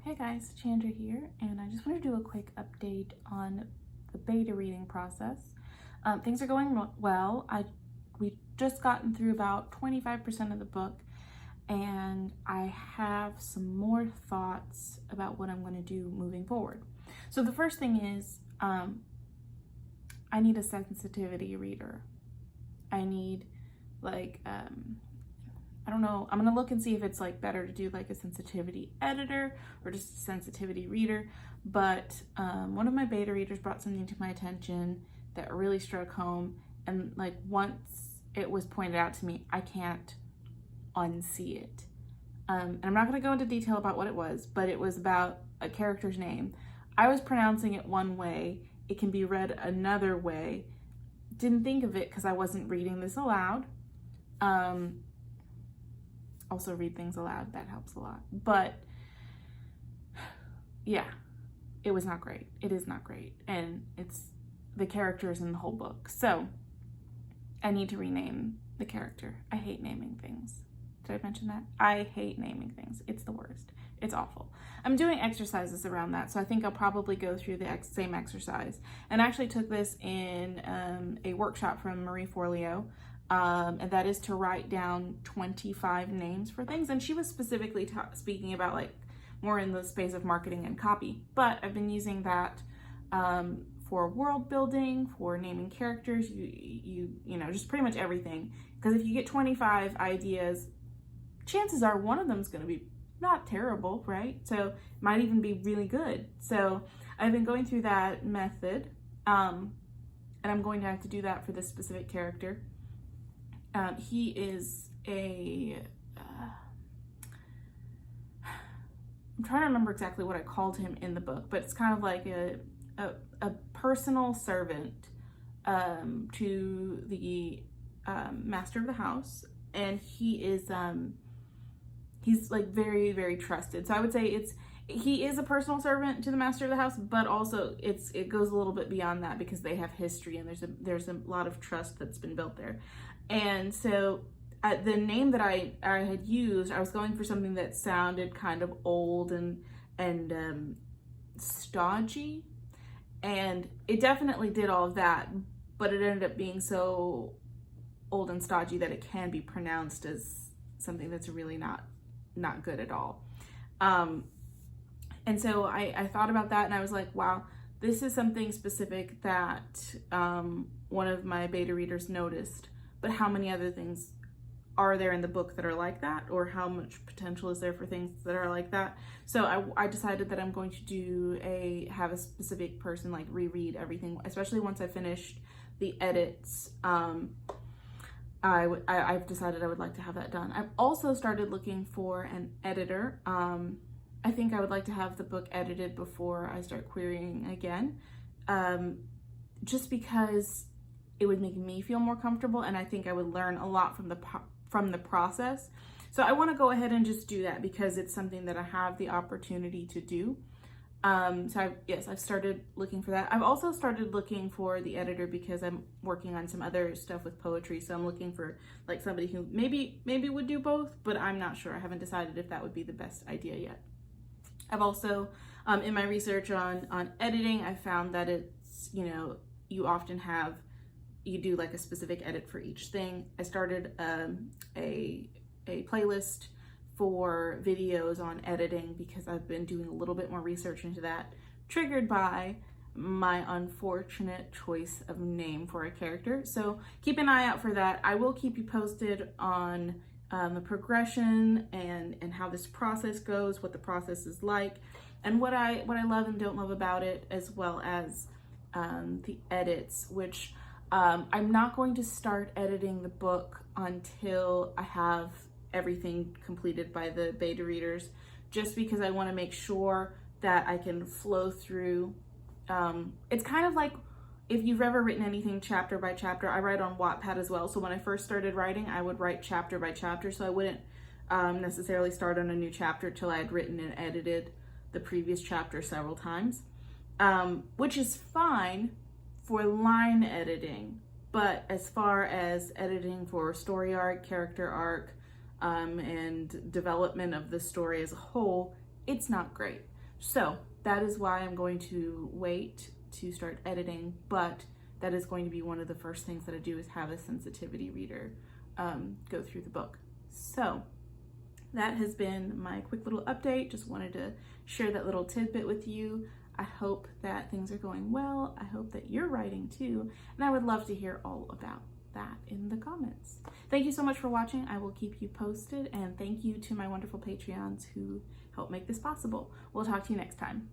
Hey guys, Chandra here, and I just want to do a quick update on the beta reading process. Things are going well. We've just gotten through about 25% of the book, and I have some more thoughts about what I'm going to do moving forward. So the first thing is, I need a sensitivity reader. I need I don't know, I'm gonna look and see if it's better to do a sensitivity editor or just a sensitivity reader. But one of my beta readers brought something to my attention that really struck home, and once it was pointed out to me, I can't unsee it. And I'm not gonna go into detail about what it was, but it was about a character's name. I was pronouncing it one way, it can be read another way. Didn't think of it because I wasn't reading this aloud. Also read things aloud, that helps a lot. But yeah, it was not great. It is not great. And it's the characters in the whole book. So I need to rename the character. I hate naming things. Did I mention that? I hate naming things. It's the worst. It's awful. I'm doing exercises around that, so I think I'll probably go through the same exercise. And I actually took this in a workshop from Marie Forleo. And that is to write down 25 names for things. And she was specifically speaking about more in the space of marketing and copy. But I've been using that for world building, for naming characters, you know, just pretty much everything. Because if you get 25 ideas, chances are one of them is going to be not terrible, right? So it might even be really good. So I've been going through that method, and I'm going to have to do that for this specific character. He is I'm trying to remember exactly what I called him in the book, but it's kind of like a personal servant to the master of the house, and he is he's very, very trusted. So I would say he is a personal servant to the master of the house, but also it goes a little bit beyond that because they have history and there's a lot of trust that's been built there. And so the name that I had used, I was going for something that sounded kind of old and stodgy, and it definitely did all of that, but it ended up being so old and stodgy that it can be pronounced as something that's really not good at all. And so I thought about that, and I was like, wow, this is something specific that one of my beta readers noticed, but how many other things are there in the book that are like that, or how much potential is there for things that are like that? So I decided that I'm going to have a specific person reread everything, especially once I finished the edits. I've decided I would like to have that done. I've also started looking for an editor. I think I would like to have the book edited before I start querying again, just because it would make me feel more comfortable, and I think I would learn a lot from the process. So I want to go ahead and just do that because it's something that I have the opportunity to do. So I've started looking for that. I've also started looking for the editor because I'm working on some other stuff with poetry. So I'm looking for somebody who maybe would do both, but I'm not sure. I haven't decided if that would be the best idea yet. I've also, in my research on editing, I found that it's, you often you do a specific edit for each thing. I started a playlist for videos on editing because I've been doing a little bit more research into that, triggered by my unfortunate choice of name for a character. So keep an eye out for that. I will keep you posted on the progression and how this process goes, what the process is like, and what I love and don't love about it, as well as the edits, which I'm not going to start editing the book until I have everything completed by the beta readers, just because I want to make sure that I can flow through. It's kind of like if you've ever written anything chapter by chapter. I write on Wattpad as well, so when I first started writing, I would write chapter by chapter, so I wouldn't necessarily start on a new chapter till I had written and edited the previous chapter several times, which is fine for line editing, but as far as editing for story arc, character arc, and development of the story as a whole, it's not great. So that is why I'm going to wait to start editing, but that is going to be one of the first things that I do is have a sensitivity reader go through the book. So that has been my quick little update. Just wanted to share that little tidbit with you. I hope that things are going well. I hope that you're writing too, and I would love to hear all about that in the comments. Thank you so much for watching. I will keep you posted, and thank you to my wonderful Patreons who help make this possible. We'll talk to you next time.